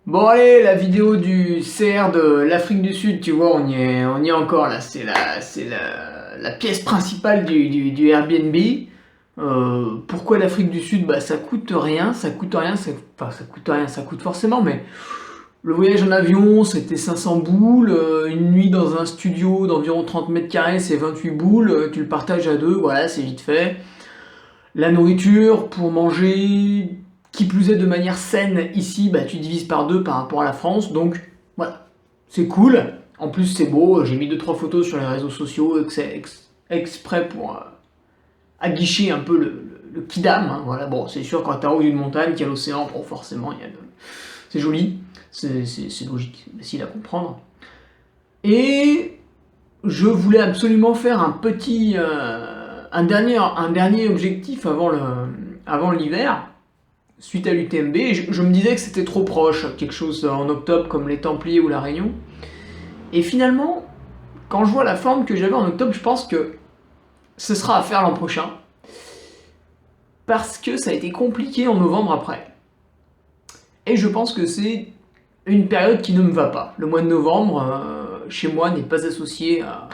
Bon allez, la vidéo du CR de l'Afrique du Sud, tu vois, on y est encore là. La pièce principale du Airbnb. Pourquoi l'Afrique du Sud? Bah ça coûte rien, enfin ça coûte rien, ça coûte forcément, mais le voyage en avion c'était 500 boules, une nuit dans un studio d'environ 30 mètres carrés c'est 28 boules, tu le partages à deux, voilà, c'est vite fait. La nourriture, pour manger, qui plus est de manière saine, ici, bah, tu divises par deux par rapport à la France, donc voilà, c'est cool. En plus, c'est beau, j'ai mis 2 3 photos sur les réseaux sociaux exprès pour aguicher un peu le kidam. Hein, voilà. Bon, c'est sûr, quand t'es en haut d'une montagne, qu'il y a l'océan, bon, forcément, c'est joli, c'est logique, c'est facile à comprendre. Et je voulais absolument faire un dernier objectif avant l'hiver, suite à l'UTMB. Je me disais que c'était trop proche, quelque chose en octobre comme les Templiers ou la Réunion. Et finalement, quand je vois la forme que j'avais en octobre, je pense que ce sera à faire l'an prochain. Parce que ça a été compliqué en novembre après. Et je pense que c'est une période qui ne me va pas. Le mois de novembre, chez moi, n'est pas associé à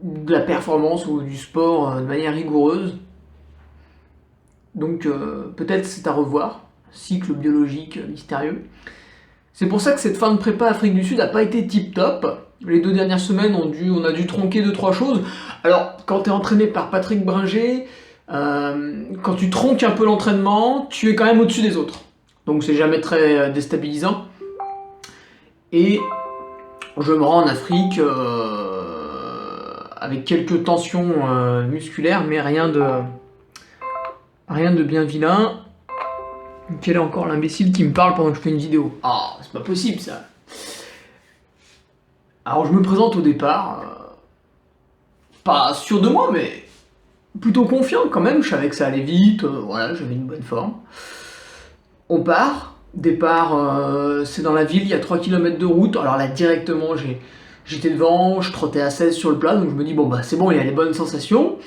de la performance ou du sport de manière rigoureuse. Donc peut-être c'est à revoir, cycle biologique mystérieux. C'est pour ça que cette fin de prépa Afrique du Sud n'a pas été tip top. Les 2 dernières semaines, on a dû tronquer 2 3 choses. Alors, quand tu es entraîné par Patrick Bringer, quand tu tronques un peu l'entraînement, tu es quand même au-dessus des autres. Donc c'est jamais très déstabilisant. Et je me rends en Afrique avec quelques tensions musculaires, mais rien de bien vilain. Quel est encore l'imbécile qui me parle pendant que je fais une vidéo? Ah, c'est pas possible ça. Alors je me présente au départ, pas sûr de moi, mais plutôt confiant quand même. Je savais que ça allait vite, voilà, j'avais une bonne forme. On part. Départ, c'est dans la ville, il y a 3 km de route. Alors là, directement, j'étais devant, je trottais à 16 sur le plat, donc je me dis, bon bah c'est bon, il y a les bonnes sensations.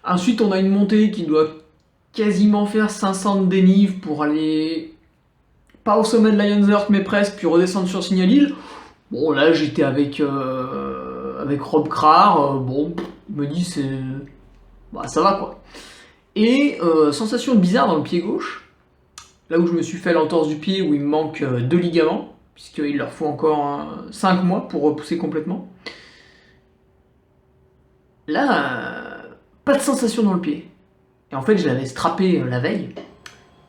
Ensuite, on a une montée qui doit quasiment faire 500 de dénive pour aller pas au sommet de Lionsheart mais presque, puis redescendre sur Signal Hill. Bon là j'étais avec Rob Krar, bon, je me dis bah ça va quoi. Et sensation bizarre dans le pied gauche, là où je me suis fait l'entorse du pied où il me manque 2 ligaments, puisqu'il leur faut encore 5 mois pour repousser complètement. Là, pas de sensation dans le pied. Et en fait je l'avais strappé la veille,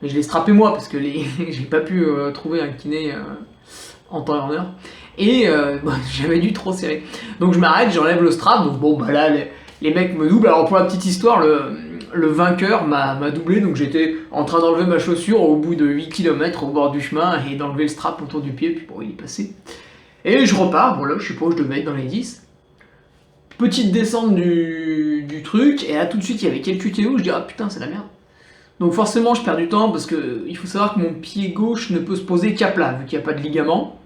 mais je l'ai strappé moi parce que j'ai pas pu trouver un kiné en temps et en heure. Et bah, j'avais dû trop serrer. Donc je m'arrête, j'enlève le strap. Donc bon, bah là, les mecs me doublent. Alors pour la petite histoire, le vainqueur m'a doublé. Donc j'étais en train d'enlever ma chaussure au bout de 8 km au bord du chemin et d'enlever le strap autour du pied. Puis bon, il est passé. Et je repars. Bon là, je sais pas où je devais être dans les 10. Petite descente du truc. Et là, tout de suite, il y avait quelques QTO. Je dis, ah putain, c'est la merde. Donc forcément, je perds du temps parce que il faut savoir que mon pied gauche ne peut se poser qu'à plat, vu qu'il n'y a pas de ligament.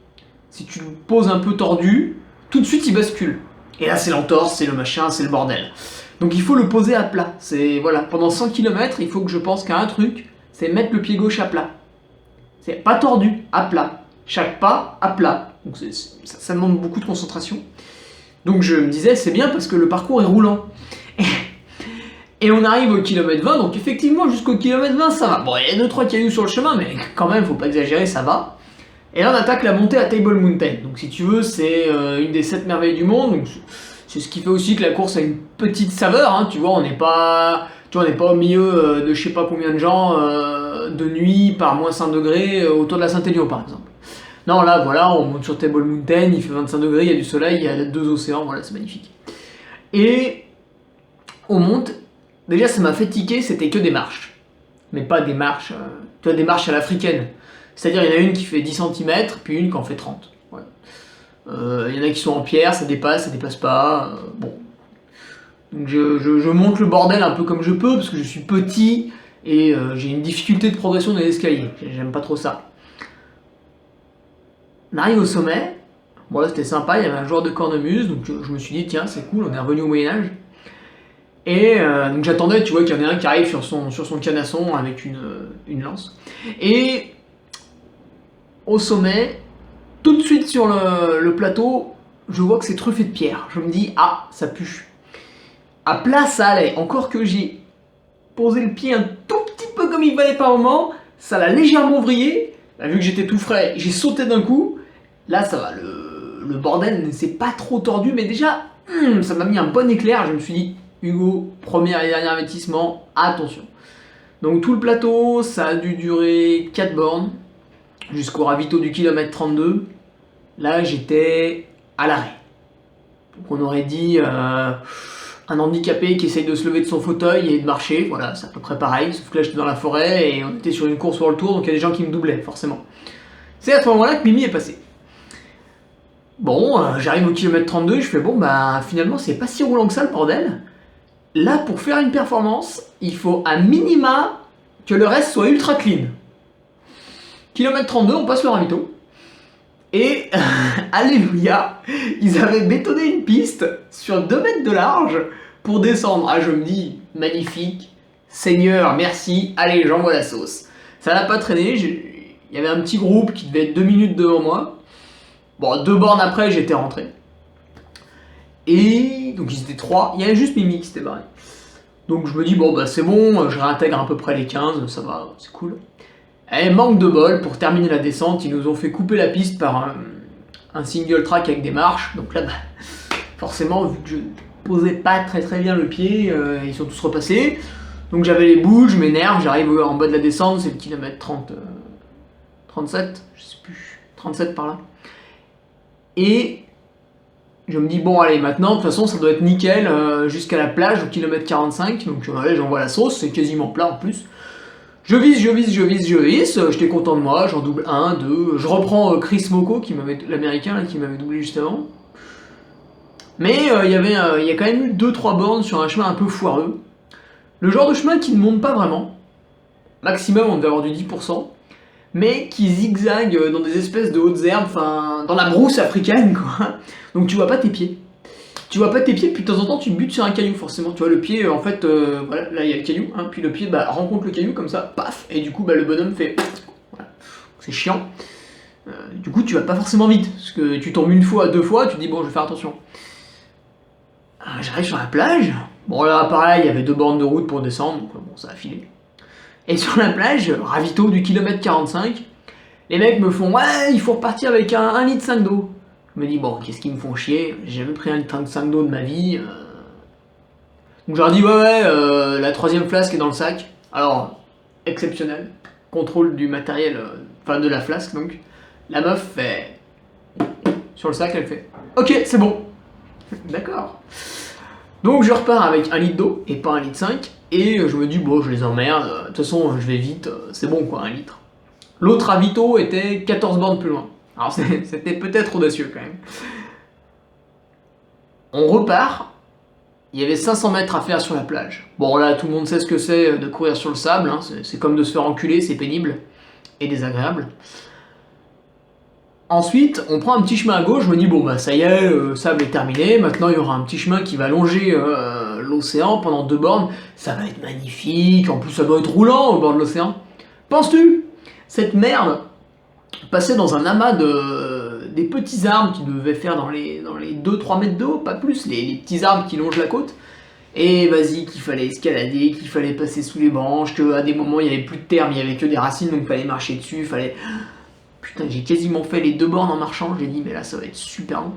Si tu le poses un peu tordu, tout de suite il bascule. Et là c'est l'entorse, c'est le machin, c'est le bordel. Donc il faut le poser à plat. C'est voilà, pendant 100 km, il faut que je pense qu'à un truc, c'est mettre le pied gauche à plat. C'est pas tordu, à plat. Chaque pas à plat. Donc ça demande beaucoup de concentration. Donc je me disais c'est bien parce que le parcours est roulant. Et on arrive au kilomètre 20, donc effectivement jusqu'au kilomètre 20 ça va. Bon, il y a 2 3 cailloux sur le chemin, mais quand même faut pas exagérer, ça va. Et là on attaque la montée à Table Mountain. Donc si tu veux, c'est une des 7 merveilles du monde. Donc c'est ce qui fait aussi que la course a une petite saveur. Hein, tu vois, on n'est pas au milieu de je sais pas combien de gens de nuit par moins 5 degrés autour de la Saint-Élion par exemple. Non, là voilà, on monte sur Table Mountain, il fait 25 degrés, il y a du soleil, il y a 2 océans, voilà, c'est magnifique. Et on monte. Déjà, ça m'a fait tiquer, c'était que des marches. Mais pas des marches, tu vois, des marches à l'africaine. C'est-à-dire, il y en a une qui fait 10 cm, puis une qui en fait 30. Voilà. Il y en a qui sont en pierre, ça dépasse pas. Bon. Donc je monte le bordel un peu comme je peux, parce que je suis petit et j'ai une difficulté de progression dans les escaliers. J'aime pas trop ça. On arrive au sommet. Bon, là, c'était sympa, il y avait un joueur de cornemuse, donc je me suis dit, tiens, c'est cool, on est revenu au Moyen-Âge. Et donc j'attendais, tu vois, qu'il y en ait un qui arrive sur son canasson avec une lance. Et au sommet, tout de suite sur le plateau, je vois que c'est truffé de pierre. Je me dis, ah, ça pue. À plat, ça allait. Encore que j'ai posé le pied un tout petit peu comme il fallait par moment, ça l'a légèrement vrillé. Là, vu que j'étais tout frais, j'ai sauté d'un coup. Là, ça va, le bordel ne s'est pas trop tordu, mais déjà, ça m'a mis un bon éclair. Je me suis dit, Hugo, premier et dernier avertissement, attention. Donc tout le plateau, ça a dû durer 4 bornes, jusqu'au ravito du kilomètre 32. Là, j'étais à l'arrêt. Donc on aurait dit un handicapé qui essaye de se lever de son fauteuil et de marcher, voilà, c'est à peu près pareil, sauf que là j'étais dans la forêt et on était sur une course sur le tour, donc il y a des gens qui me doublaient, forcément. C'est à ce moment-là que Mimi est passé. Bon, j'arrive au kilomètre 32, je fais bon, bah finalement c'est pas si roulant que ça le bordel. Là, pour faire une performance, il faut à minima que le reste soit ultra clean. Kilomètre 32, on passe le ravito. Et, alléluia, ils avaient bétonné une piste sur 2 mètres de large pour descendre. Ah, je me dis, magnifique, Seigneur, merci, allez, j'envoie la sauce. Ça n'a pas traîné, il y avait un petit groupe qui devait être 2 minutes devant moi. Bon, 2 bornes après, j'étais rentré. Et donc ils étaient 3, il y avait juste Mimi qui s'était barré. Donc je me dis, bon, bah c'est bon, je réintègre à peu près les 15, ça va, c'est cool. Et manque de bol, pour terminer la descente, ils nous ont fait couper la piste par un single track avec des marches. Donc là, bah, forcément, vu que je posais pas très bien le pied, ils sont tous repassés. Donc j'avais les boules, je m'énerve, j'arrive en bas de la descente, c'est le kilomètre 37, je sais plus, 37 par là. Et je me dis, bon allez, maintenant, de toute façon, ça doit être nickel jusqu'à la plage, au kilomètre 45. Donc allez, j'envoie la sauce, c'est quasiment plat en plus. Je vise, j'étais content de moi, j'en double 1, 2, je reprends Chris Moko, l'américain qui m'avait doublé juste avant. Mais il y a quand même eu 2-3 bornes sur un chemin un peu foireux. Le genre de chemin qui ne monte pas vraiment, maximum on devait avoir du 10%, mais qui zigzague dans des espèces de hautes herbes, enfin dans la brousse africaine quoi. Donc tu vois pas tes pieds. Tu vois pas tes pieds, puis de temps en temps tu butes sur un caillou forcément. Tu vois le pied, en fait, voilà, là il y a le caillou, hein, puis le pied rencontre le caillou comme ça, paf, et du coup le bonhomme fait... Voilà. C'est chiant. Du coup tu vas pas forcément vite, parce que tu tombes 1 fois, 2 fois, tu te dis bon je vais faire attention. J'arrive sur la plage, bon là pareil, il y avait 2 bornes de route pour descendre, donc bon ça a filé. Et sur la plage, ravito du kilomètre 45, les mecs me font ouais il faut repartir avec un litre 5 d'eau. Je me dis, bon, qu'est-ce qu'ils me font chier, j'ai jamais pris un litre 5 d'eau de ma vie. Donc je leur dis, ouais, la 3ème flasque est dans le sac. Alors, exceptionnel. Contrôle du matériel, enfin de la flasque donc. La meuf fait... Sur le sac, elle fait, ok, c'est bon. D'accord. Donc je repars avec 1 litre d'eau et pas 1 litre 5. Et je me dis, bon, je les emmerde. De toute façon, je vais vite, c'est bon quoi, 1 litre. L'autre ravito était 14 bornes plus loin. Alors c'était peut-être audacieux quand même. On repart, il y avait 500 mètres à faire sur la plage. Bon là tout le monde sait ce que c'est de courir sur le sable, hein. C'est comme de se faire enculer, c'est pénible et désagréable. Ensuite on prend un petit chemin à gauche, je me dis bon bah ça y est, le sable est terminé, maintenant il y aura un petit chemin qui va longer l'océan pendant 2 bornes, ça va être magnifique, en plus ça doit être roulant au bord de l'océan. Penses-tu? Cette merde passait dans un amas des petits arbres qui devaient faire dans les 2-3 mètres d'eau, pas plus, les petits arbres qui longent la côte. Et vas-y, qu'il fallait escalader, qu'il fallait passer sous les branches, qu'à des moments il n'y avait plus de terre, mais il n'y avait que des racines, donc il fallait marcher dessus, fallait... Putain, j'ai quasiment fait les 2 bornes en marchant, j'ai dit mais là ça va être super long.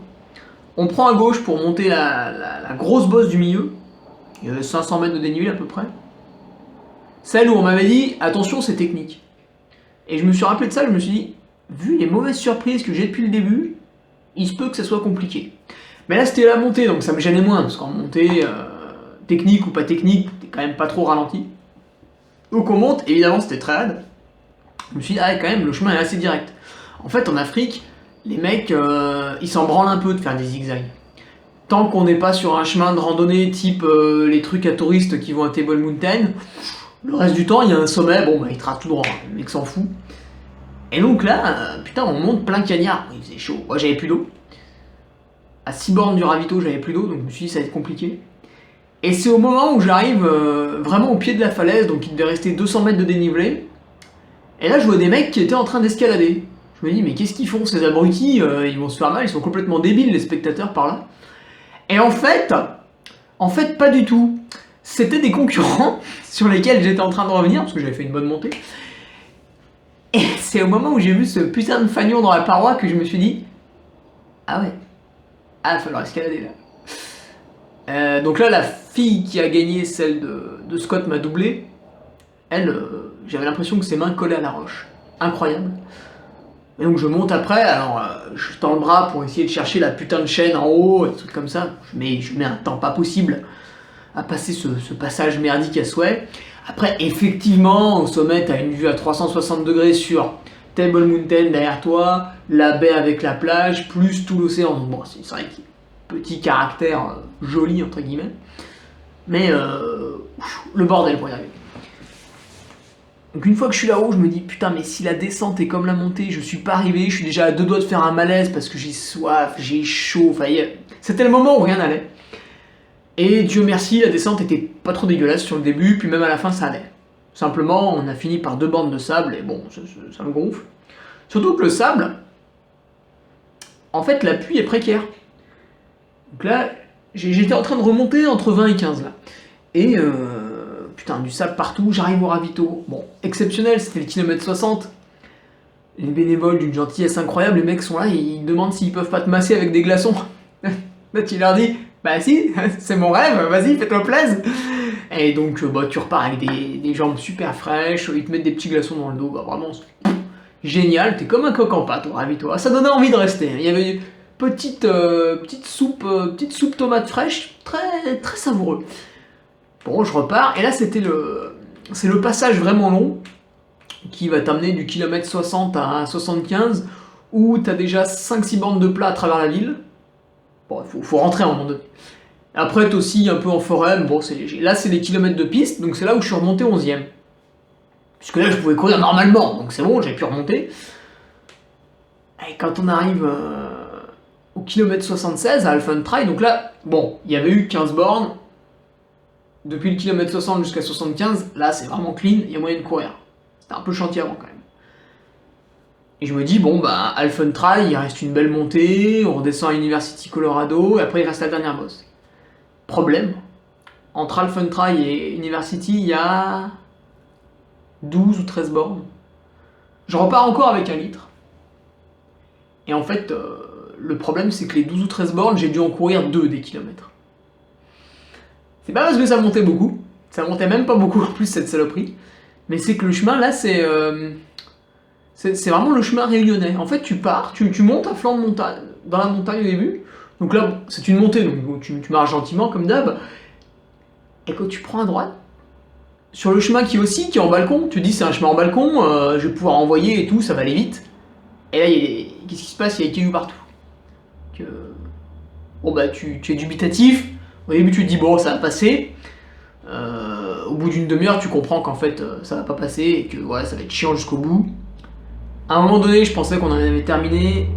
On prend à gauche pour monter la grosse bosse du milieu, il y avait 500 mètres de dénivelé à peu près. Celle où on m'avait dit, attention c'est technique. Et je me suis rappelé de ça, je me suis dit, vu les mauvaises surprises que j'ai depuis le début, il se peut que ça soit compliqué. Mais là c'était la montée, donc ça me gênait moins, parce qu'en montée, technique ou pas technique, t'es quand même pas trop ralenti. Donc on monte, évidemment c'était très raide. Je me suis dit, ah quand même, le chemin est assez direct. En fait en Afrique, les mecs, ils s'en branlent un peu de faire des zigzags. Tant qu'on n'est pas sur un chemin de randonnée type les trucs à touristes qui vont à Table Mountain, le reste du temps il y a un sommet, bon bah il trace tout droit, le mec s'en fout. Et donc là, putain, on monte plein cagnard. Il faisait chaud. Moi, j'avais plus d'eau. À 6 bornes du ravito, j'avais plus d'eau, donc je me suis dit, ça va être compliqué. Et c'est au moment où j'arrive vraiment au pied de la falaise, donc il devait rester 200 mètres de dénivelé. Et là, je vois des mecs qui étaient en train d'escalader. Je me dis, mais qu'est-ce qu'ils font ces abrutis? Ils vont se faire mal, ils sont complètement débiles les spectateurs par là. Et en fait, pas du tout. C'était des concurrents sur lesquels j'étais en train de revenir, parce que j'avais fait une bonne montée. Et c'est au moment où j'ai vu ce putain de fanion dans la paroi que je me suis dit, ah ouais, ah, il va falloir escalader là. Donc là, la fille qui a gagné, celle de Scott, m'a doublé. Elle, j'avais l'impression que ses mains collaient à la roche. Incroyable. Et donc je monte après, alors je tends le bras pour essayer de chercher la putain de chaîne en haut, des trucs comme ça. Je mets un temps pas possible à passer ce passage merdique à souhait. Après, effectivement, au sommet, t'as une vue à 360 degrés sur Table Mountain derrière toi, la baie avec la plage, plus tout l'océan. Donc bon, c'est vrai qu'il y a petit caractère joli, entre guillemets. Mais le bordel pour y arriver. Donc une fois que je suis là-haut, je me dis putain, mais si la descente est comme la montée, je suis pas arrivé, je suis déjà à 2 doigts de faire un malaise parce que j'ai soif, j'ai chaud, enfin c'était le moment où rien n'allait. Et Dieu merci, la descente était pas trop dégueulasse sur le début, puis même à la fin ça allait. Simplement, on a fini par 2 bandes de sable, et bon, ça me gonfle. Surtout que le sable, en fait l'appui est précaire. Donc là, j'étais en train de remonter entre 20 et 15 là. Et putain, du sable partout, j'arrive au ravito. Bon, exceptionnel, c'était le kilomètre 60. Les bénévoles d'une gentillesse incroyable, les mecs sont là, ils demandent s'ils peuvent pas te masser avec des glaçons. Là, tu leur dis, bah si, c'est mon rêve, vas-y, fais-toi plaisir. Et donc, tu repars avec des jambes super fraîches, ils te mettent des petits glaçons dans le dos, bah vraiment, génial, t'es comme un coq en pâte au ravito. Ah, ça donnait envie de rester. Il y avait une petite soupe tomate fraîche, très, très savoureux. Bon, je repars, et là c'est le passage vraiment long, qui va t'amener du kilomètre 60 à 75, où t'as déjà 5-6 bandes de plat à travers la ville. Bon, faut rentrer à un moment donné. Après, t'es aussi un peu en forêt, mais bon, c'est léger. Là, c'est des kilomètres de piste, donc c'est là où je suis remonté 11ème. Puisque là, je pouvais courir normalement, donc c'est bon, j'ai pu remonter. Et quand on arrive au kilomètre 76, à Alphen Trail, donc là, bon, il y avait eu 15 bornes. Depuis le kilomètre 60 jusqu'à 75, là, c'est vraiment clean, il y a moyen de courir. C'était un peu chantier avant, quand même. Et je me dis, bon, bah, Alphen Trail, il reste une belle montée, on redescend à University Colorado, et après, il reste la dernière bosse. Problème, entre Alphen Trail et University, il y a 12 ou 13 bornes. Je repars encore avec 1 litre. Et en fait, le problème, c'est que les 12 ou 13 bornes, j'ai dû en courir 2 des kilomètres. C'est pas parce que ça montait beaucoup, ça montait même pas beaucoup en plus cette saloperie, mais c'est que le chemin là, c'est vraiment le chemin réunionnais. En fait, tu pars, tu montes à flanc de montagne, dans la montagne au début, donc là, c'est une montée, donc tu marches gentiment comme d'hab, et quand tu prends à droite, sur le chemin qui est en balcon, tu te dis c'est un chemin en balcon, je vais pouvoir envoyer et tout, ça va aller vite, et là, qu'est-ce qui se passe? Il y a des cailloux partout. Bon bah, tu es dubitatif. Au début, tu te dis, bon, ça va passer. Au bout d'une demi-heure, tu comprends qu'en fait, ça va pas passer et que voilà, ça va être chiant jusqu'au bout. À un moment donné, je pensais qu'on en avait terminé.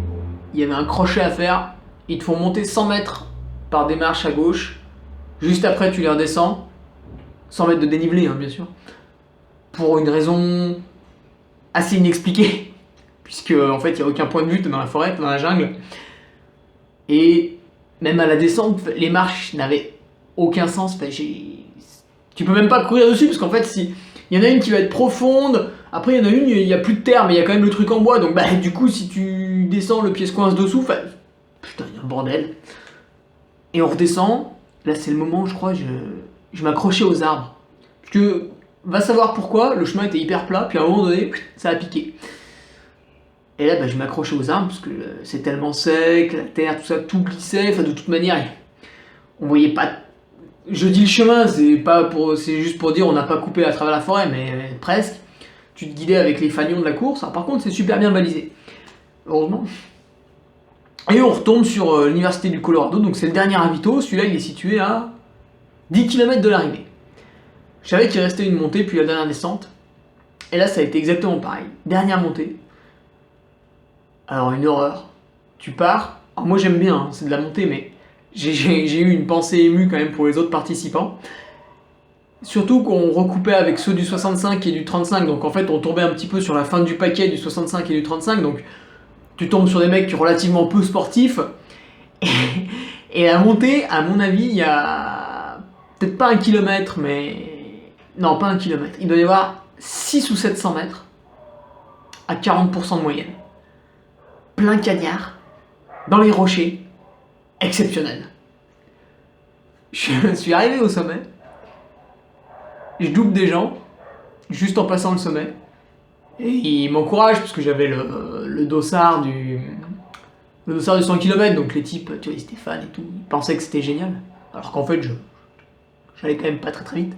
Il y avait un crochet à faire. Ils te font monter 100 mètres par des marches à gauche. Juste après, tu les redescends. 100 mètres de dénivelé, hein, bien sûr. Pour une raison assez inexpliquée. Puisque, en fait, il n'y a aucun point de vue, t'es dans la forêt, t'es dans la jungle. Et même à la descente, les marches n'avaient aucun sens. Enfin, tu peux même pas courir dessus parce qu'en fait, si il y en a une qui va être profonde, après il y en a une, il y a plus de terre, mais il y a quand même le truc en bois. Donc bah du coup, si tu descends, le pied se coince dessous. Enfin, putain, il y a un bordel. Et on redescend. Là, c'est le moment où je crois je m'accrochais aux arbres. Parce que va savoir pourquoi. Le chemin était hyper plat, puis à un moment donné, ça a piqué. Et là, bah, je m'accrochais aux arbres parce que c'est tellement sec, la terre, tout ça, tout glissait. Enfin, de toute manière, on voyait pas. Je dis le chemin, c'est juste pour dire on n'a pas coupé à travers la forêt, mais presque. Tu te guidais avec les fanions de la course. Alors, par contre, c'est super bien balisé. Heureusement. Et on retombe sur l'université du Colorado, donc c'est le dernier ravito. Celui-là, il est situé à 10 km de l'arrivée. Je savais qu'il restait une montée, puis la dernière descente. Et là, ça a été exactement pareil. Dernière montée. Alors, une horreur. Tu pars. Alors, moi, j'aime bien, hein, c'est de la montée, mais j'ai eu une pensée émue quand même pour les autres participants. Surtout qu'on recoupait avec ceux du 65 et du 35, donc en fait, on tombait un petit peu sur la fin du paquet du 65 et du 35, donc tu tombes sur des mecs relativement peu sportifs. Et, et la montée, à mon avis, il y a peut-être pas 1 kilomètre, mais... Non, pas 1 kilomètre. Il doit y avoir 600 ou 700 mètres à 40% de moyenne. Plein cagnard, dans les rochers, exceptionnel. Je suis arrivé au sommet, je double des gens, juste en passant le sommet, et ils m'encouragent, parce que j'avais le dossard du 100 km, donc les types, tu vois, ils étaient fans et tout, ils pensaient que c'était génial, alors qu'en fait, j'allais quand même pas très très vite.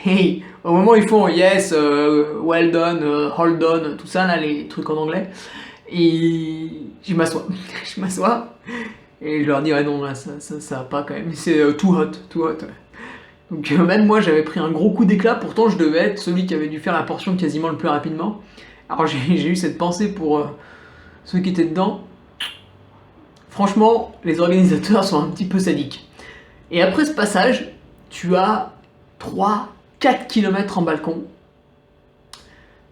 Et au moment où ils font yes, well done, hold on, tout ça, là, les trucs en anglais, et je m'assois. Je m'assois, et je leur dis, ouais, non, là, ça va pas quand même, c'est too hot, too hot. Donc même moi, j'avais pris un gros coup d'éclat, pourtant je devais être celui qui avait dû faire la portion quasiment le plus rapidement. Alors j'ai eu cette pensée pour ceux qui étaient dedans. Franchement, les organisateurs sont un petit peu sadiques. Et après ce passage, tu as 3-4 km en balcon.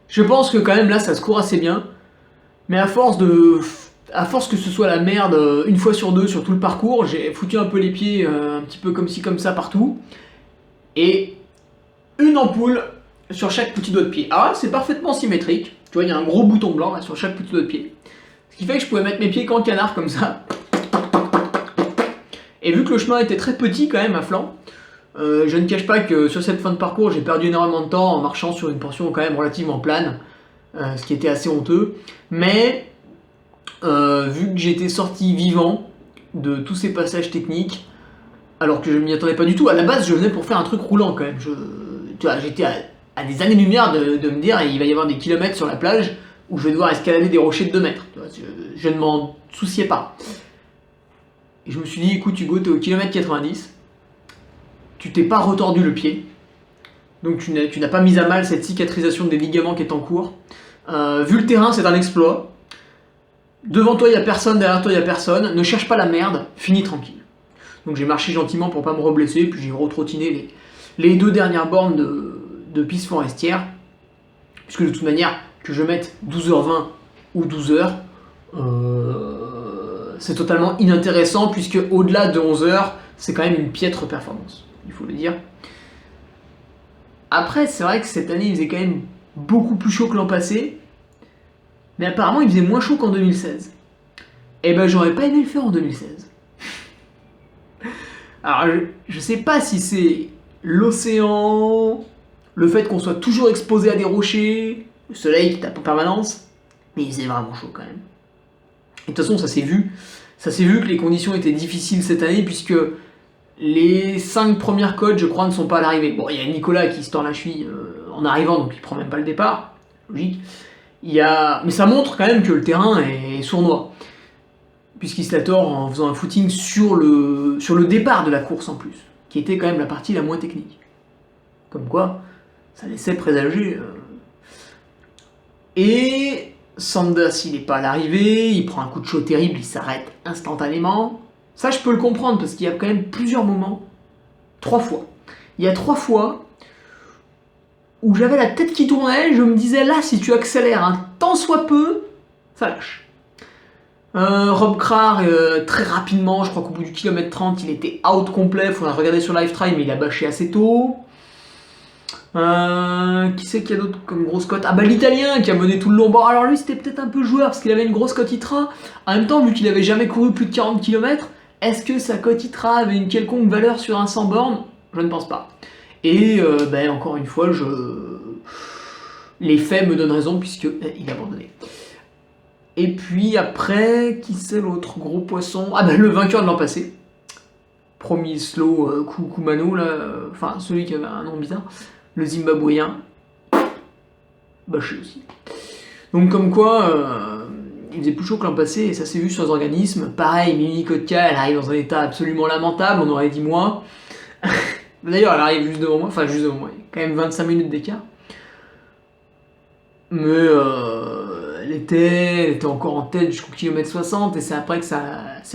Je pense que quand même là, ça se court assez bien. Mais à force que ce soit la merde une fois sur deux sur tout le parcours, j'ai foutu un peu les pieds un petit peu comme ci comme ça partout. Et une ampoule sur chaque petit doigt de pied. Alors là, c'est parfaitement symétrique. Tu vois, il y a un gros bouton blanc là, sur chaque petit doigt de pied. Ce qui fait que je pouvais mettre mes pieds qu'en canard comme ça. Et vu que le chemin était très petit quand même à flanc, je ne cache pas que sur cette fin de parcours, j'ai perdu énormément de temps en marchant sur une portion quand même relativement plane, ce qui était assez honteux. Mais vu que j'étais sorti vivant de tous ces passages techniques, alors que je m'y attendais pas du tout, à la base je venais pour faire un truc roulant quand même. Tu vois, j'étais à des années-lumière de me dire il va y avoir des kilomètres sur la plage où je vais devoir escalader des rochers de 2 mètres. Tu vois, je ne m'en souciais pas. Et je me suis dit, écoute Hugo, t'es au kilomètre 90, tu t'es pas retordu le pied, donc tu n'as pas mis à mal cette cicatrisation des ligaments qui est en cours. Vu le terrain, c'est un exploit. Devant toi, il n'y a personne, derrière toi, il n'y a personne. Ne cherche pas la merde, finis tranquille. Donc j'ai marché gentiment pour pas me reblesser, puis j'ai retrottiné les 2 dernières bornes de piste forestière, puisque de toute manière, que je mette 12h20 ou 12h, c'est totalement inintéressant, puisque au-delà de 11h, c'est quand même une piètre performance, il faut le dire. Après, c'est vrai que cette année, il faisait quand même beaucoup plus chaud que l'an passé, mais apparemment, il faisait moins chaud qu'en 2016. Et ben, j'aurais pas aimé le faire en 2016. Alors, je sais pas si c'est l'océan, le fait qu'on soit toujours exposé à des rochers, le soleil qui tape en permanence, mais il faisait vraiment chaud quand même. Et de toute façon, ça s'est vu que les conditions étaient difficiles cette année, puisque les 5 premières côtes, je crois, ne sont pas à l'arrivée. Bon, il y a Nicolas qui se tord la cheville en arrivant, donc il prend même pas le départ, logique. Mais ça montre quand même que le terrain est sournois, puisqu'il se la tord en faisant un footing sur le départ de la course en plus, qui était quand même la partie la moins technique. Comme quoi, ça laissait présager. Et Sanders, il n'est pas à l'arrivée, il prend un coup de chaud terrible, il s'arrête instantanément. Ça, je peux le comprendre, parce qu'il y a quand même plusieurs moments, 3 fois. Il y a 3 fois où j'avais la tête qui tournait, je me disais, là, si tu accélères un tant soit peu, ça lâche. Rob Krar, très rapidement, je crois qu'au bout du kilomètre 30, il était out complet, il faudra regarder sur Lifetime, mais il a bâché assez tôt. Qui c'est qu'il y a d'autre comme grosse cote? Ah bah l'Italien qui a mené tout le long. Bon, alors lui c'était peut-être un peu joueur parce qu'il avait une grosse cote ITRA. En même temps, vu qu'il avait jamais couru plus de 40 km, est-ce que sa cote ITRA avait une quelconque valeur sur un 100 bornes? Je ne pense pas. Et encore une fois, les faits me donnent raison puisque il a abandonné. Et puis après, qui c'est l'autre gros poisson? Ah bah le vainqueur de l'an passé. Premier slow Kumano là, enfin celui qui avait un nom bizarre. Le Zimbabwéen, bâché aussi. Donc comme quoi, il faisait plus chaud que l'an passé, et ça s'est vu sur les organismes. Pareil, Mimi Kotka, elle arrive dans un état absolument lamentable, on aurait dit moi. D'ailleurs, elle arrive juste devant moi, il y a quand même 25 minutes d'écart. Mais elle était encore en tête jusqu'au kilomètre 60, et c'est après que c'est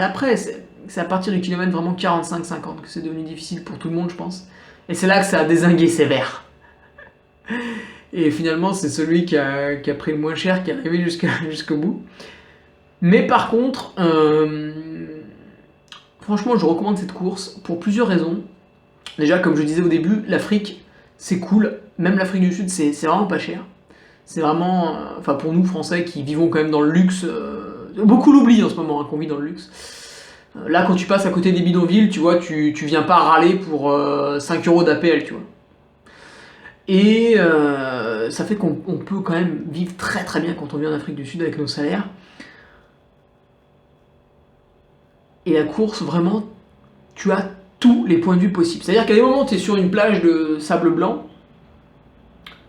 à partir du kilomètre vraiment 45-50 que c'est devenu difficile pour tout le monde, je pense. Et c'est là que ça a dézingué sévère. Et finalement, c'est celui qui a pris le moins cher qui est arrivé jusqu'au bout. Mais par contre, franchement, je recommande cette course pour plusieurs raisons. Déjà, comme je disais au début, l'Afrique, c'est cool. Même l'Afrique du Sud, c'est vraiment pas cher. C'est vraiment, enfin pour nous Français qui vivons quand même dans le luxe, beaucoup l'oublient en ce moment, hein, qu'on vit dans le luxe. Là, quand tu passes à côté des bidonvilles, tu vois, tu viens pas râler pour 5 euros d'APL, tu vois. Et ça fait qu'on peut quand même vivre très très bien quand on vit en Afrique du Sud avec nos salaires. Et la course, vraiment, tu as tous les points de vue possibles. C'est-à-dire qu'à des moments, tu es sur une plage de sable blanc.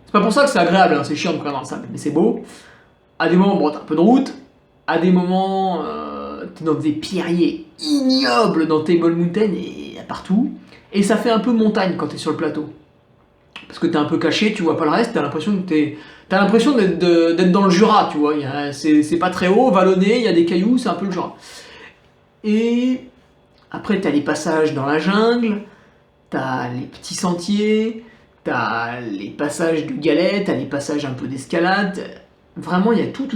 C'est pas pour ça que c'est agréable, hein, c'est chiant de courir dans le sable, mais c'est beau. À des moments, bon, t'as un peu de route. À des moments, t'es dans des pierriers ignobles dans Table Mountain et partout. Et ça fait un peu montagne quand t'es sur le plateau. Parce que t'es un peu caché, tu vois pas le reste, t'as l'impression d'être dans le Jura, tu vois. C'est pas très haut, vallonné, il y a des cailloux, c'est un peu le Jura. Et après, t'as les passages dans la jungle, t'as les petits sentiers, t'as les passages de galets, t'as les passages un peu d'escalade. Vraiment, il y a tout.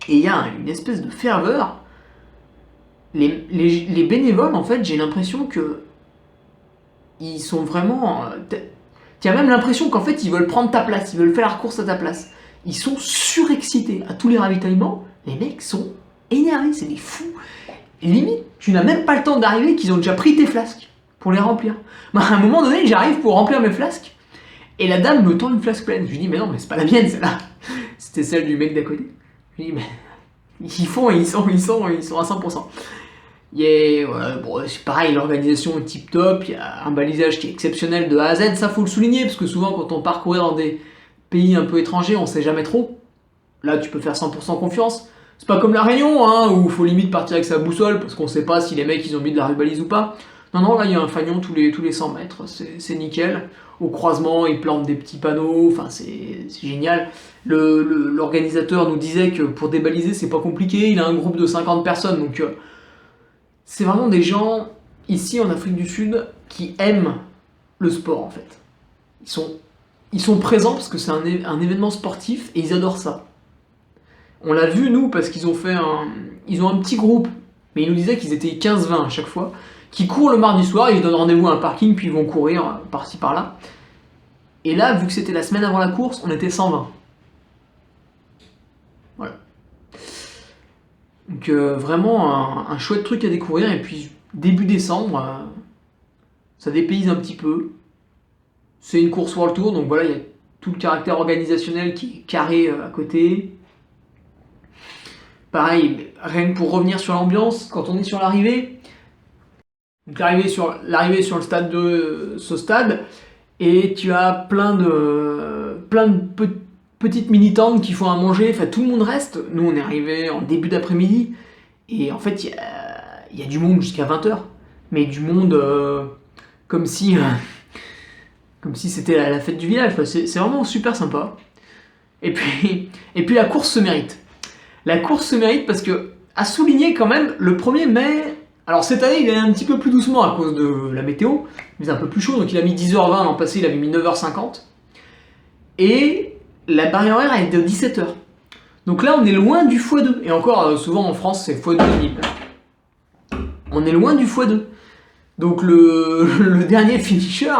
Et il y a une espèce de ferveur. Les bénévoles, en fait, j'ai l'impression que ils sont vraiment... Tu as même l'impression qu'en fait, ils veulent prendre ta place, ils veulent faire la course à ta place. Ils sont surexcités à tous les ravitaillements. Les mecs sont énervés, c'est des fous. Et limite, tu n'as même pas le temps d'arriver qu'ils ont déjà pris tes flasques pour les remplir. Moi, à un moment donné, j'arrive pour remplir mes flasques et la dame me tend une flasque pleine. Je lui dis, mais non, mais c'est pas la mienne, celle-là. C'était celle du mec d'à côté. Je lui dis, mais ils sont à 100%. Ouais, bon, c'est pareil, l'organisation est tip top, il y a un balisage qui est exceptionnel de A à Z, ça faut le souligner, parce que souvent quand on part courir dans des pays un peu étrangers, on sait jamais trop. Là, tu peux faire 100% confiance. C'est pas comme la Réunion, hein, où il faut limite partir avec sa boussole, parce qu'on sait pas si les mecs ils ont mis de la rubalise ou pas. Non, là il y a un fanion tous les 100 mètres, c'est nickel. Au croisement, ils plantent des petits panneaux, enfin c'est génial. L'organisateur nous disait que pour débaliser, c'est pas compliqué, il a un groupe de 50 personnes, donc c'est vraiment des gens, ici en Afrique du Sud, qui aiment le sport en fait. Ils sont présents parce que c'est un événement sportif et ils adorent ça. On l'a vu nous parce qu'ils ont ils ont un petit groupe, mais ils nous disaient qu'ils étaient 15-20 à chaque fois, qui courent le mardi soir, ils donnent rendez-vous à un parking puis ils vont courir par-ci par-là. Et là, vu que c'était la semaine avant la course, on était 120. Voilà. Donc vraiment un chouette truc à découvrir, et puis début décembre, ça dépayse un petit peu. C'est une course World Tour, donc voilà, il y a tout le caractère organisationnel qui est carré à côté. Pareil, rien que pour revenir sur l'ambiance, quand on est sur l'arrivée, donc l'arrivée sur le stade de ce stade, et tu as plein de petites mini-tentes qui font à manger, enfin tout le monde reste. Nous on est arrivé en début d'après-midi, et en fait il y a du monde jusqu'à 20h, mais du monde comme si c'était la fête du village, enfin, c'est vraiment super sympa. Et puis la course se mérite. La course se mérite parce que, à souligner quand même, le 1er mai, alors cette année il est un petit peu plus doucement à cause de la météo, mais c'est un peu plus chaud, donc il a mis 10h20, l'an passé il avait mis 9h50, et la barrière horaire est de 17h. Donc là on est loin du x2, et encore souvent en France c'est x2,5. On est loin du x2. Donc le dernier finisher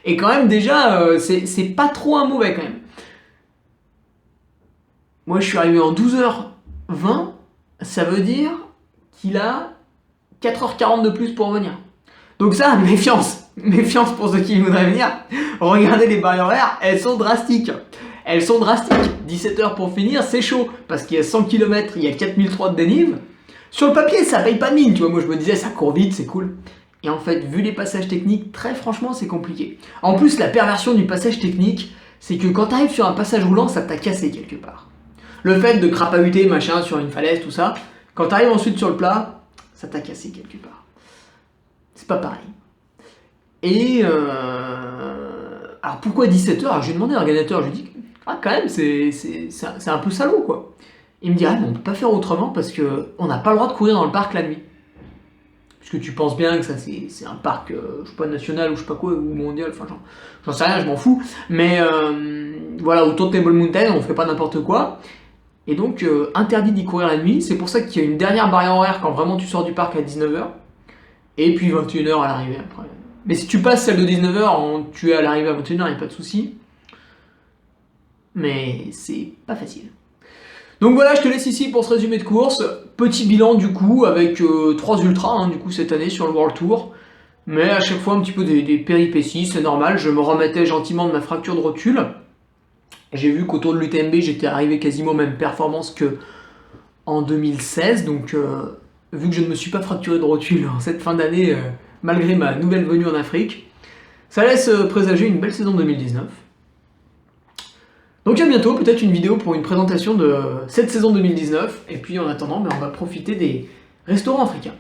est quand même déjà, c'est pas trop un mauvais quand même. Moi je suis arrivé en 12h20, ça veut dire qu'il a 4h40 de plus pour revenir. Donc ça, méfiance pour ceux qui voudraient venir. Regardez les barrières horaires, elles sont drastiques. 17h pour finir, c'est chaud, parce qu'il y a 100 km, il y a 4003 de dénive. Sur le papier, ça paye pas mine, tu vois, moi je me disais, ça court vite, c'est cool. Et en fait, vu les passages techniques, très franchement, c'est compliqué. En plus, la perversion du passage technique, c'est que quand t'arrives sur un passage roulant, ça t'a cassé quelque part. Le fait de crapahuter, machin, sur une falaise, tout ça, quand t'arrives ensuite sur le plat, ça t'a cassé quelque part. C'est pas pareil. Et alors pourquoi 17h? Alors j'ai demandé à l'organisateur, je lui ai dit, ah quand même, c'est un peu salaud quoi. Il me dit, ah mais on peut pas faire autrement parce que on n'a pas le droit de courir dans le parc la nuit. puisque tu penses bien que ça c'est un parc, je sais pas, national ou je sais pas quoi, ou mondial, enfin j'en sais rien, je m'en fous, mais voilà, autour de Table Mountain, on fait pas n'importe quoi, et donc interdit d'y courir la nuit, c'est pour ça qu'il y a une dernière barrière horaire quand vraiment tu sors du parc à 19h, et puis 21h à l'arrivée après. Mais si tu passes celle de 19h, tu es à l'arrivée à 21h, il n'y a pas de souci, mais c'est pas facile. Donc voilà, je te laisse ici pour ce résumé de course. Petit bilan du coup, avec 3 ultras du coup cette année sur le World Tour. Mais à chaque fois un petit peu des péripéties, c'est normal, je me remettais gentiment de ma fracture de rotule. J'ai vu qu'autour de l'UTMB, j'étais arrivé quasiment aux mêmes performances que en 2016, donc vu que je ne me suis pas fracturé de rotule en cette fin d'année, malgré ma nouvelle venue en Afrique, ça laisse présager une belle saison 2019. Donc à bientôt, peut-être une vidéo pour une présentation de cette saison 2019, et puis en attendant, on va profiter des restaurants africains.